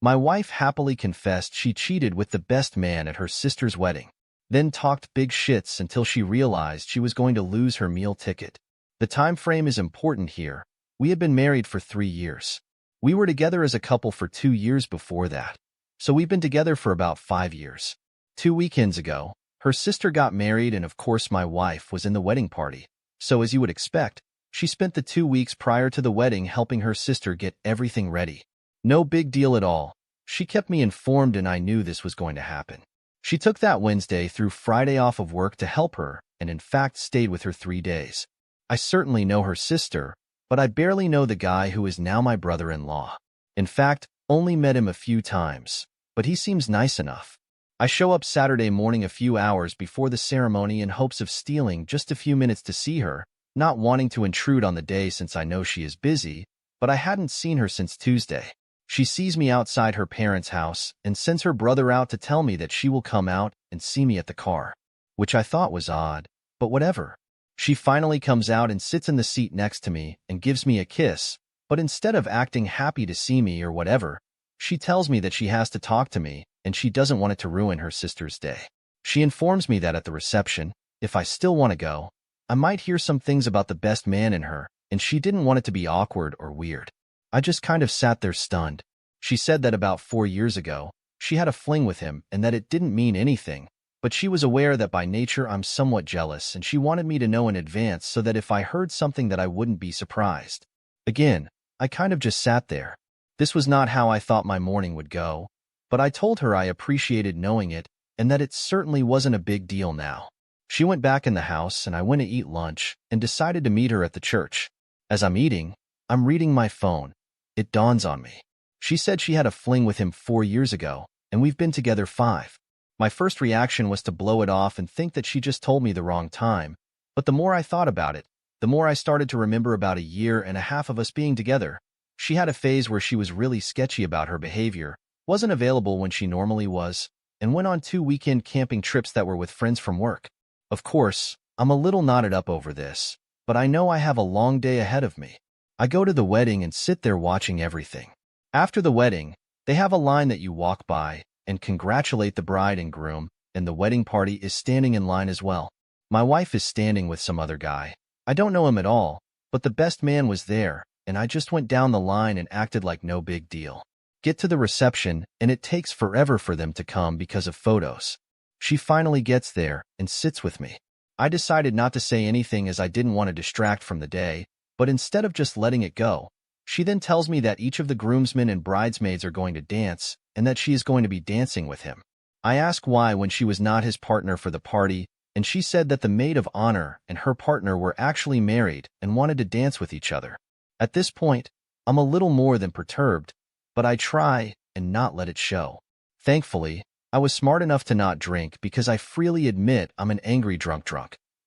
My wife happily confessed she cheated with the best man at her sister's wedding, then talked big shits until she realized she was going to lose her meal ticket. The time frame is important here. We had been married for 3 years. We were together as a couple for 2 years before that, so we've been together for about 5 years. 2 weekends ago, her sister got married and of course my wife was in the wedding party. So as you would expect, she spent the 2 weeks prior to the wedding helping her sister get everything ready. No big deal at all. She kept me informed and I knew this was going to happen. She took that Wednesday through Friday off of work to help her and in fact stayed with her 3 days. I certainly know her sister, but I barely know the guy who is now my brother-in-law. In fact, only met him a few times, but he seems nice enough. I show up Saturday morning a few hours before the ceremony in hopes of stealing just a few minutes to see her, not wanting to intrude on the day since I know she is busy, but I hadn't seen her since Tuesday. She sees me outside her parents' house and sends her brother out to tell me that she will come out and see me at the car, which I thought was odd, but whatever. She finally comes out and sits in the seat next to me and gives me a kiss, but instead of acting happy to see me or whatever, she tells me that she has to talk to me and she doesn't want it to ruin her sister's day. She informs me that at the reception, if I still want to go, I might hear some things about the best man in her, and she didn't want it to be awkward or weird. I just kind of sat there stunned. She said that about 4 years ago, she had a fling with him and that it didn't mean anything, but she was aware that by nature I'm somewhat jealous and she wanted me to know in advance so that if I heard something that I wouldn't be surprised. Again, I kind of just sat there. This was not how I thought my morning would go, but I told her I appreciated knowing it and that it certainly wasn't a big deal now. She went back in the house and I went to eat lunch and decided to meet her at the church. As I'm eating, I'm reading my phone. It dawns on me. She said she had a fling with him 4 years ago, and we've been together 5. My first reaction was to blow it off and think that she just told me the wrong time, but the more I thought about it, the more I started to remember about 1.5 years of us being together. She had a phase where she was really sketchy about her behavior, wasn't available when she normally was, and went on 2 weekend camping trips that were with friends from work. Of course, I'm a little knotted up over this, but I know I have a long day ahead of me. I go to the wedding and sit there watching everything. After the wedding, they have a line that you walk by and congratulate the bride and groom, and the wedding party is standing in line as well. My wife is standing with some other guy. I don't know him at all, but the best man was there, and I just went down the line and acted like no big deal. Get to the reception, and it takes forever for them to come because of photos. She finally gets there and sits with me. I decided not to say anything as I didn't want to distract from the day, but instead of just letting it go, she then tells me that each of the groomsmen and bridesmaids are going to dance and that she is going to be dancing with him. I ask why when she was not his partner for the party, and she said that the maid of honor and her partner were actually married and wanted to dance with each other. At this point, I'm a little more than perturbed, but I try and not let it show. Thankfully, I was smart enough to not drink because I freely admit I'm an angry drunk,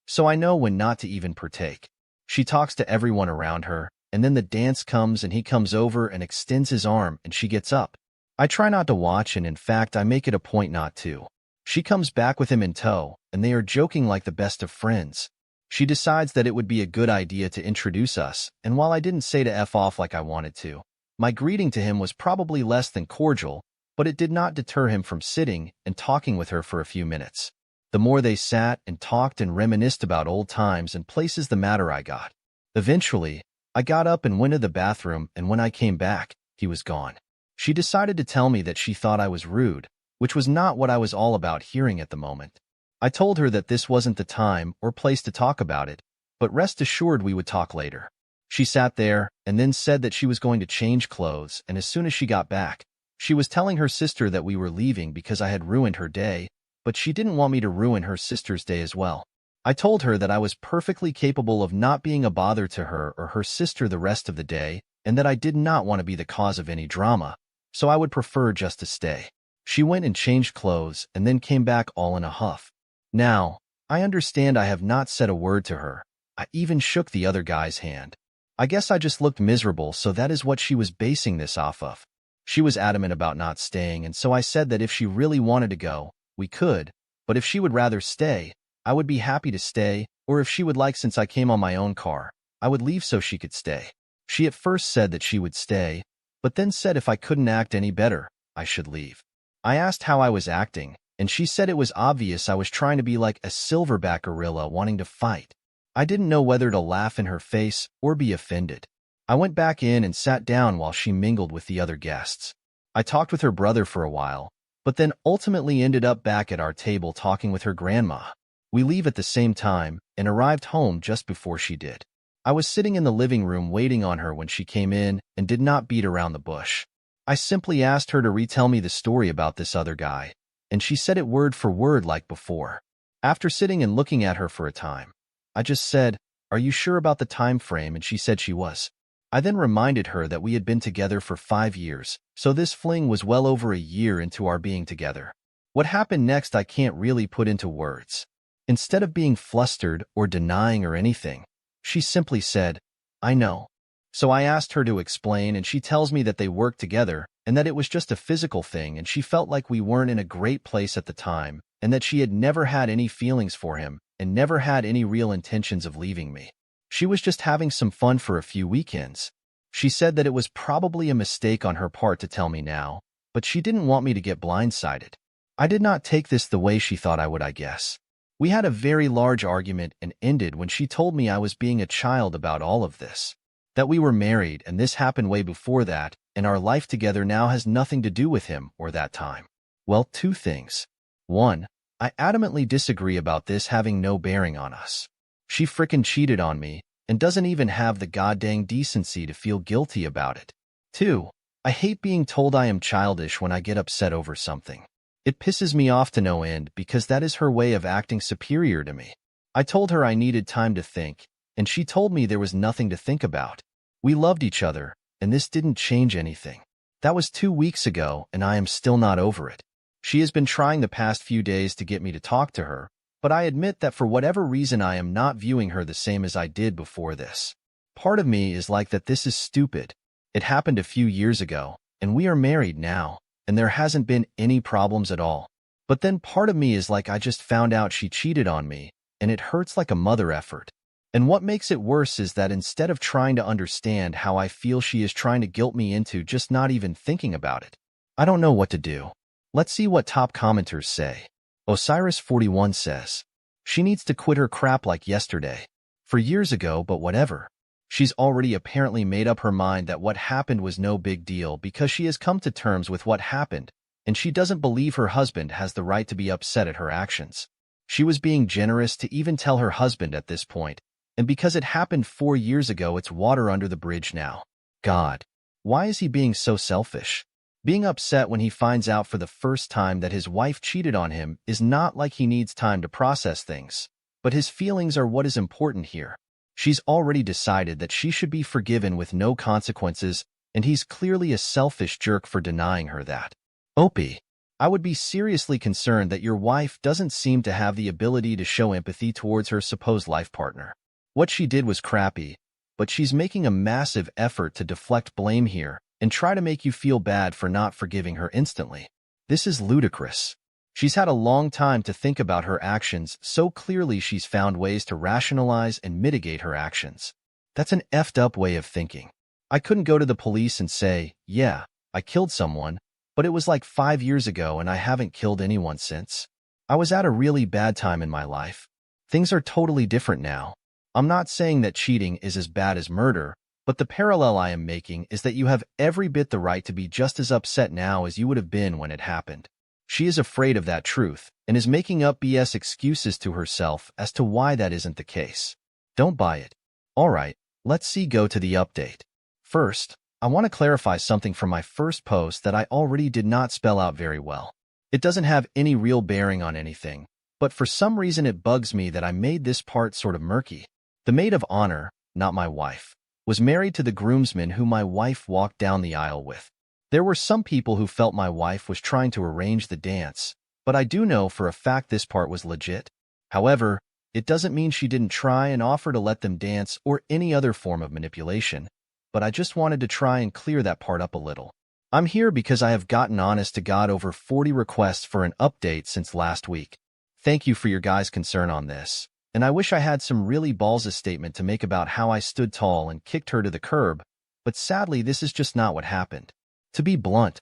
so I know when not to even partake. She talks to everyone around her, and then the dance comes and he comes over and extends his arm and she gets up. I try not to watch and in fact I make it a point not to. She comes back with him in tow and they are joking like the best of friends. She decides that it would be a good idea to introduce us, and while I didn't say to F off like I wanted to, my greeting to him was probably less than cordial, but it did not deter him from sitting and talking with her for a few minutes. The more they sat and talked and reminisced about old times and places, the madder I got. Eventually, I got up and went to the bathroom, and when I came back, he was gone. She decided to tell me that she thought I was rude, which was not what I was all about hearing at the moment. I told her that this wasn't the time or place to talk about it, but rest assured we would talk later. She sat there and then said that she was going to change clothes, and as soon as she got back, she was telling her sister that we were leaving because I had ruined her day, but she didn't want me to ruin her sister's day as well. I told her that I was perfectly capable of not being a bother to her or her sister the rest of the day, and that I did not want to be the cause of any drama, so I would prefer just to stay. She went and changed clothes and then came back all in a huff. Now, I understand I have not said a word to her. I even shook the other guy's hand. I guess I just looked miserable, so that is what she was basing this off of. She was adamant about not staying, and so I said that if she really wanted to go, we could, but if she would rather stay, I would be happy to stay, or if she would like, since I came on my own car, I would leave so she could stay. She at first said that she would stay, but then said if I couldn't act any better, I should leave. I asked how I was acting, and she said it was obvious I was trying to be like a silverback gorilla wanting to fight. I didn't know whether to laugh in her face or be offended. I went back in and sat down while she mingled with the other guests. I talked with her brother for a while, but then ultimately ended up back at our table talking with her grandma. We leave at the same time and arrived home just before she did. I was sitting in the living room waiting on her when she came in and did not beat around the bush. I simply asked her to retell me the story about this other guy, and she said it word for word like before. After sitting and looking at her for a time, I just said, "Are you sure about the time frame?" And she said she was. I then reminded her that we had been together for 5 years, so this fling was well over a year into our being together. What happened next I can't really put into words. Instead of being flustered or denying or anything, she simply said, "I know." So I asked her to explain, and she tells me that they worked together and that it was just a physical thing, and she felt like we weren't in a great place at the time and that she had never had any feelings for him and never had any real intentions of leaving me. She was just having some fun for a few weekends. She said that it was probably a mistake on her part to tell me now, but she didn't want me to get blindsided. I did not take this the way she thought I would, I guess. We had a very large argument and ended when she told me I was being a child about all of this. That we were married and this happened way before that, and our life together now has nothing to do with him or that time. Well, 2 things. 1, I adamantly disagree about this having no bearing on us. She frickin' cheated on me and doesn't even have the goddamn decency to feel guilty about it. 2, I hate being told I am childish when I get upset over something. It pisses me off to no end because that is her way of acting superior to me. I told her I needed time to think, and she told me there was nothing to think about. We loved each other, and this didn't change anything. That was 2 weeks ago, and I am still not over it. She has been trying the past few days to get me to talk to her, but I admit that for whatever reason I am not viewing her the same as I did before this. Part of me is like that this is stupid. It happened a few years ago, and we are married now, and there hasn't been any problems at all. But then part of me is like I just found out she cheated on me, and it hurts like a mother effort. And what makes it worse is that instead of trying to understand how I feel, she is trying to guilt me into just not even thinking about it. I don't know what to do. Let's see what top commenters say. Osiris41 says, "She needs to quit her crap like yesterday. For years ago, but whatever. She's already apparently made up her mind that what happened was no big deal because she has come to terms with what happened, and she doesn't believe her husband has the right to be upset at her actions. She was being generous to even tell her husband at this point, and because it happened 4 years ago, it's water under the bridge now. God, why is he being so selfish? Being upset when he finds out for the first time that his wife cheated on him is not like he needs time to process things, but his feelings are what is important here. She's already decided that she should be forgiven with no consequences, and he's clearly a selfish jerk for denying her that. Opie, I would be seriously concerned that your wife doesn't seem to have the ability to show empathy towards her supposed life partner. What she did was crappy, but she's making a massive effort to deflect blame here and try to make you feel bad for not forgiving her instantly. This is ludicrous. She's had a long time to think about her actions, so clearly she's found ways to rationalize and mitigate her actions. That's an effed up way of thinking. I couldn't go to the police and say, "Yeah, I killed someone, but it was like 5 years ago and I haven't killed anyone since. I was at a really bad time in my life. Things are totally different now." I'm not saying that cheating is as bad as murder, but the parallel I am making is that you have every bit the right to be just as upset now as you would have been when it happened. She is afraid of that truth and is making up BS excuses to herself as to why that isn't the case. Don't buy it. All right, let's go to the update. First, I want to clarify something from my first post that I already did not spell out very well. It doesn't have any real bearing on anything, but for some reason it bugs me that I made this part sort of murky. The maid of honor, not my wife, was married to the groomsman who my wife walked down the aisle with. There were some people who felt my wife was trying to arrange the dance, but I do know for a fact this part was legit. However, it doesn't mean she didn't try and offer to let them dance or any other form of manipulation, but I just wanted to try and clear that part up a little. I'm here because I have gotten honest to God over 40 requests for an update since last week. Thank you for your guys' concern on this. And I wish I had some really ballsy statement to make about how I stood tall and kicked her to the curb, but sadly this is just not what happened. To be blunt,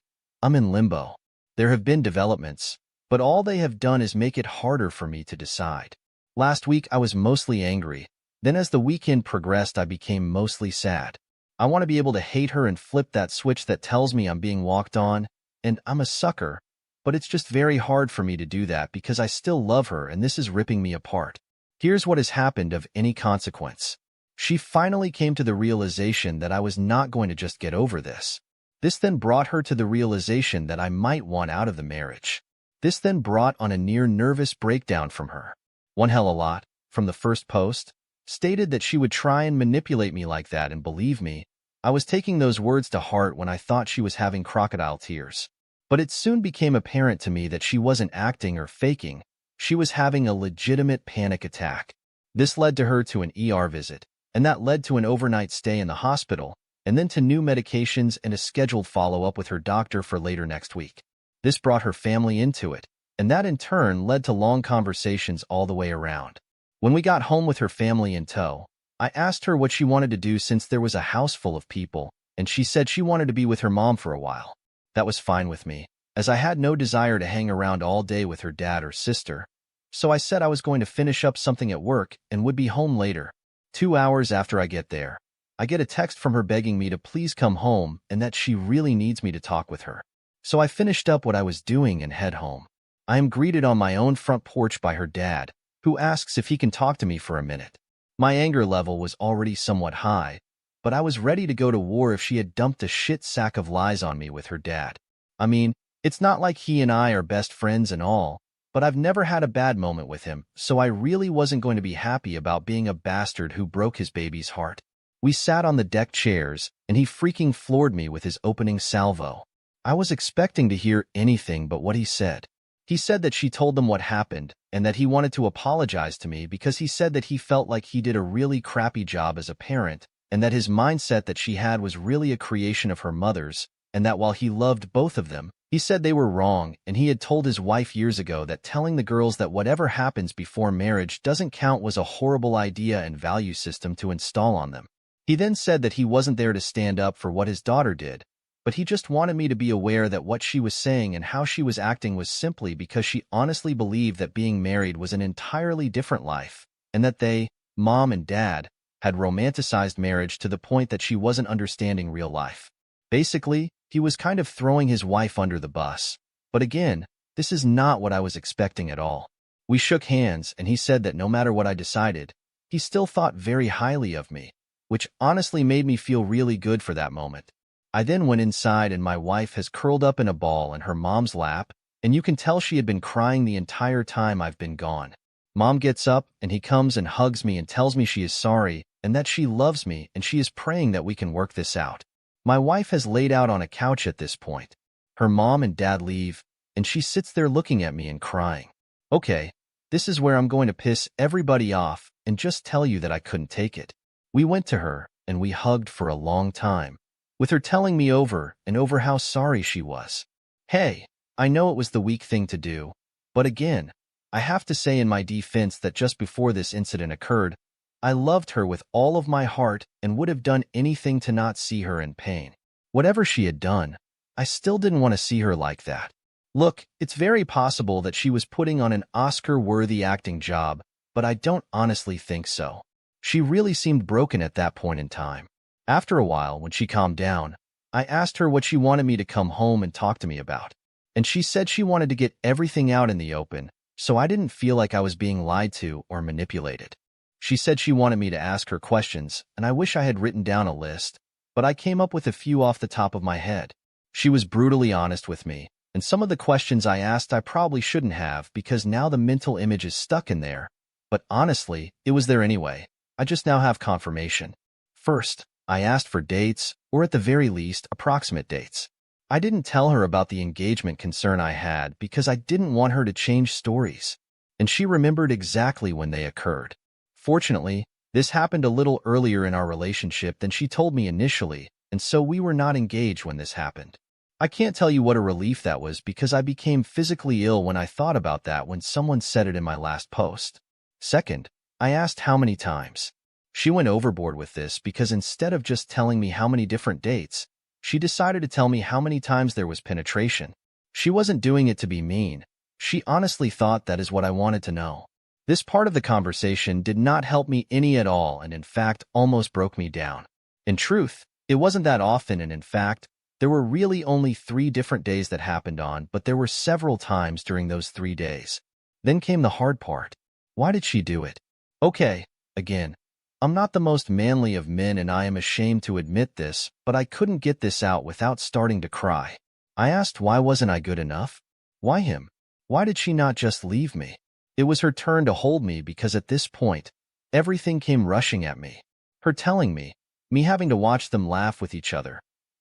I'm in limbo. There have been developments, but all they have done is make it harder for me to decide. Last week I was mostly angry. Then as the weekend progressed, I became mostly sad. I want to be able to hate her and flip that switch that tells me I'm being walked on, and I'm a sucker, but it's just very hard for me to do that because I still love her and this is ripping me apart. Here's what has happened of any consequence. She finally came to the realization that I was not going to just get over this. This then brought her to the realization that I might want out of the marriage. This then brought on a near nervous breakdown from her. One hell a lot, from the first post, stated that she would try and manipulate me like that, and believe me, I was taking those words to heart when I thought she was having crocodile tears. But it soon became apparent to me that she wasn't acting or faking. She was having a legitimate panic attack. This led to her to an ER visit, and that led to an overnight stay in the hospital, and then to new medications and a scheduled follow-up with her doctor for later next week. This brought her family into it, and that in turn led to long conversations all the way around. When we got home with her family in tow, I asked her what she wanted to do since there was a house full of people, and she said she wanted to be with her mom for a while. That was fine with me, as I had no desire to hang around all day with her dad or sister, so I said I was going to finish up something at work and would be home later. 2 hours after I get there, I get a text from her begging me to please come home and that she really needs me to talk with her. So I finished up what I was doing and head home. I am greeted on my own front porch by her dad, who asks if he can talk to me for a minute. My anger level was already somewhat high, but I was ready to go to war if she had dumped a shit sack of lies on me with her dad. I mean, it's not like he and I are best friends and all, but I've never had a bad moment with him, so I really wasn't going to be happy about being a bastard who broke his baby's heart. We sat on the deck chairs, and he freaking floored me with his opening salvo. I was expecting to hear anything but what he said. He said that she told them what happened, and that he wanted to apologize to me because he said that he felt like he did a really crappy job as a parent, and that his mindset that she had was really a creation of her mother's, and that while he loved both of them, he said they were wrong, and he had told his wife years ago that telling the girls that whatever happens before marriage doesn't count was a horrible idea and value system to install on them. He then said that he wasn't there to stand up for what his daughter did, but he just wanted me to be aware that what she was saying and how she was acting was simply because she honestly believed that being married was an entirely different life, and that they, mom and dad, had romanticized marriage to the point that she wasn't understanding real life. Basically, he was kind of throwing his wife under the bus. But again, this is not what I was expecting at all. We shook hands, and he said that no matter what I decided, he still thought very highly of me, which honestly made me feel really good for that moment. I then went inside, and my wife has curled up in a ball in her mom's lap, and you can tell she had been crying the entire time I've been gone. Mom gets up, and he comes and hugs me and tells me she is sorry and that she loves me and she is praying that we can work this out. My wife has laid out on a couch at this point. Her mom and dad leave, and she sits there looking at me and crying. Okay, this is where I'm going to piss everybody off and just tell you that I couldn't take it. We went to her, and we hugged for a long time, with her telling me over and over how sorry she was. Hey, I know it was the weak thing to do, but again, I have to say in my defense that just before this incident occurred, I loved her with all of my heart and would have done anything to not see her in pain. Whatever she had done, I still didn't want to see her like that. Look, it's very possible that she was putting on an Oscar-worthy acting job, but I don't honestly think so. She really seemed broken at that point in time. After a while, when she calmed down, I asked her what she wanted me to come home and talk to me about, and she said she wanted to get everything out in the open, so I didn't feel like I was being lied to or manipulated. She said she wanted me to ask her questions, and I wish I had written down a list, but I came up with a few off the top of my head. She was brutally honest with me, and some of the questions I asked I probably shouldn't have because now the mental image is stuck in there, but honestly, it was there anyway. I just now have confirmation. First, I asked for dates, or at the very least, approximate dates. I didn't tell her about the engagement concern I had because I didn't want her to change stories, and she remembered exactly when they occurred. Fortunately, this happened a little earlier in our relationship than she told me initially, and so we were not engaged when this happened. I can't tell you what a relief that was because I became physically ill when I thought about that when someone said it in my last post. Second, I asked how many times. She went overboard with this because instead of just telling me how many different dates, she decided to tell me how many times there was penetration. She wasn't doing it to be mean. She honestly thought that is what I wanted to know. This part of the conversation did not help me any at all and in fact almost broke me down. In truth, it wasn't that often and in fact, there were really only 3 different days that happened on, but there were several times during those 3 days. Then came the hard part. Why did she do it? Okay, again, I'm not the most manly of men and I am ashamed to admit this, but I couldn't get this out without starting to cry. I asked why wasn't I good enough? Why him? Why did she not just leave me? It was her turn to hold me because at this point, everything came rushing at me. Her telling me having to watch them laugh with each other.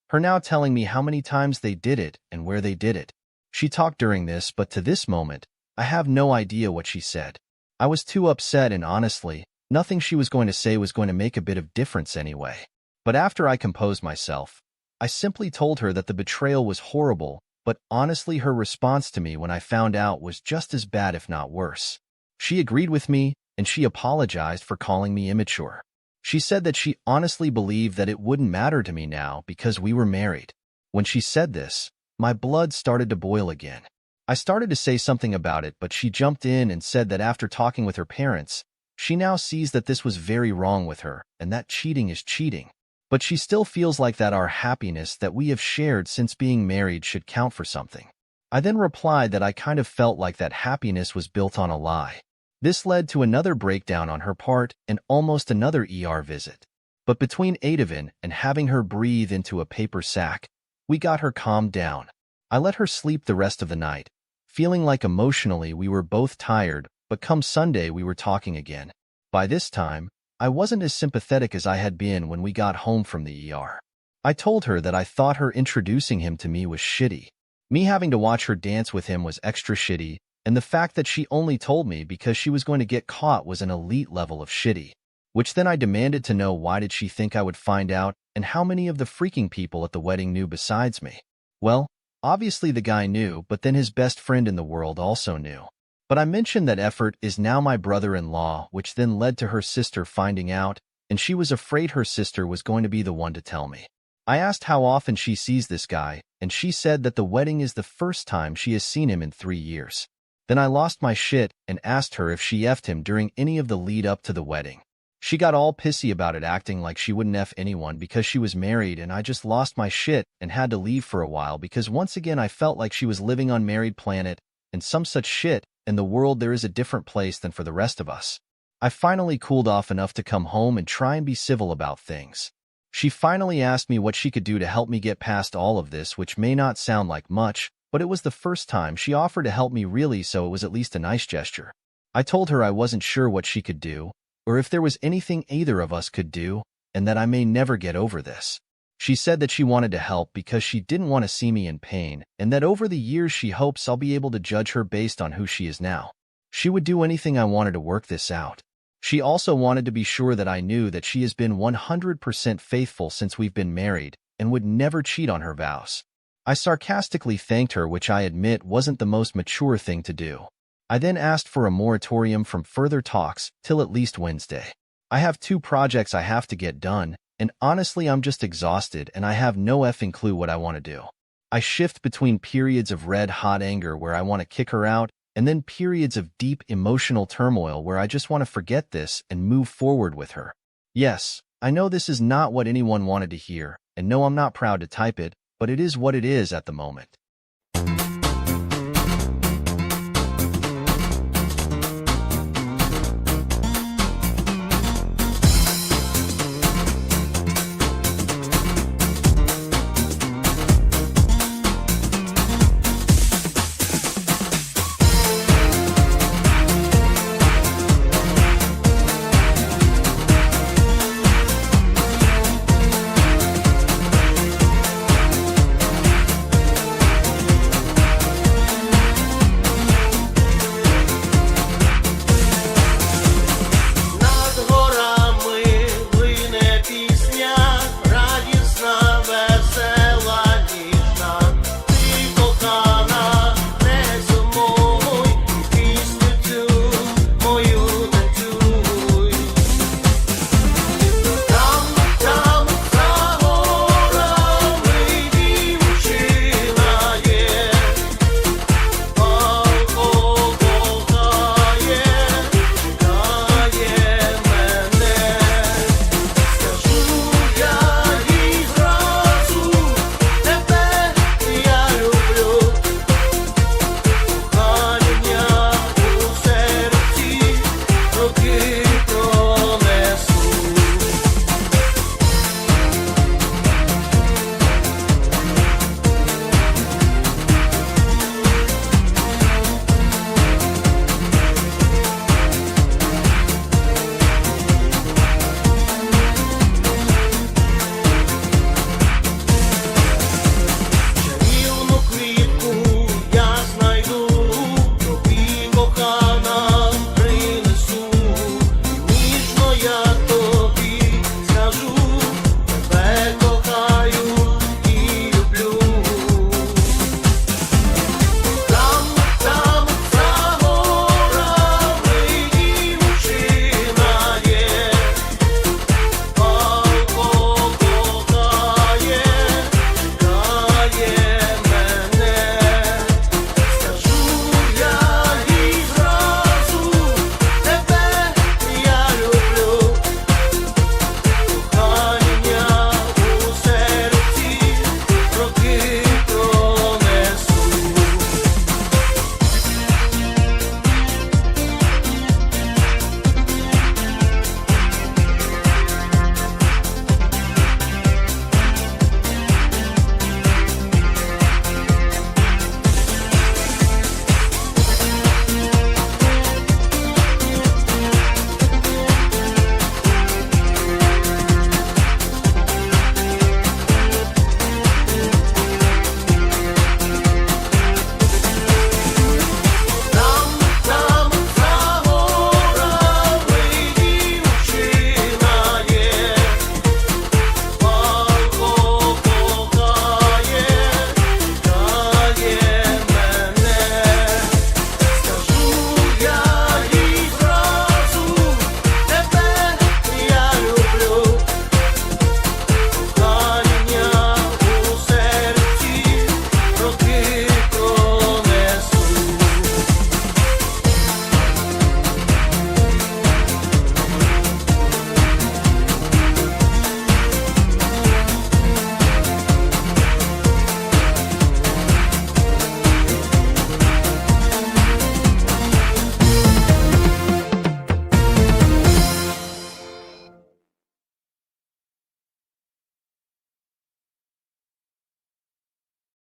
Her now telling me how many times they did it and where they did it. She talked during this, but to this moment, I have no idea what she said. I was too upset and honestly, nothing she was going to say was going to make a bit of difference anyway. But after I composed myself, I simply told her that the betrayal was horrible, but honestly her response to me when I found out was just as bad if not worse. She agreed with me, and she apologized for calling me immature. She said that she honestly believed that it wouldn't matter to me now because we were married. When she said this, my blood started to boil again. I started to say something about it, but she jumped in and said that after talking with her parents, she now sees that this was very wrong with her and that cheating is cheating. But she still feels like that our happiness that we have shared since being married should count for something. I then replied that I kind of felt like that happiness was built on a lie. This led to another breakdown on her part and almost another ER visit. But between Ativan and having her breathe into a paper sack, we got her calmed down. I let her sleep the rest of the night, feeling like emotionally we were both tired, but come Sunday we were talking again. By this time, I wasn't as sympathetic as I had been when we got home from the ER. I told her that I thought her introducing him to me was shitty. Me having to watch her dance with him was extra shitty, and the fact that she only told me because she was going to get caught was an elite level of shitty. Which then I demanded to know why did she think I would find out and how many of the freaking people at the wedding knew besides me. Well, obviously the guy knew, but then his best friend in the world also knew. But I mentioned that Effort is now my brother-in-law, which then led to her sister finding out, and she was afraid her sister was going to be the one to tell me. I asked how often she sees this guy, and she said that the wedding is the first time she has seen him in 3 years. Then I lost my shit and asked her if she effed him during any of the lead up to the wedding. She got all pissy about it, acting like she wouldn't F anyone because she was married, and I just lost my shit and had to leave for a while because once again I felt like she was living on Married Planet and some such shit. In the world there is a different place than for the rest of us. I finally cooled off enough to come home and try and be civil about things. She finally asked me what she could do to help me get past all of this, which may not sound like much, but it was the first time she offered to help me really, so it was at least a nice gesture. I told her I wasn't sure what she could do, or if there was anything either of us could do, and that I may never get over this. She said that she wanted to help because she didn't want to see me in pain, and that over the years she hopes I'll be able to judge her based on who she is now. She would do anything I wanted to work this out. She also wanted to be sure that I knew that she has been 100% faithful since we've been married and would never cheat on her vows. I sarcastically thanked her, which I admit wasn't the most mature thing to do. I then asked for a moratorium from further talks till at least Wednesday. I have 2 projects I have to get done, and honestly I'm just exhausted and I have no effing clue what I want to do. I shift between periods of red-hot anger where I want to kick her out and then periods of deep emotional turmoil where I just want to forget this and move forward with her. Yes, I know this is not what anyone wanted to hear, and no, I'm not proud to type it, but it is what it is at the moment.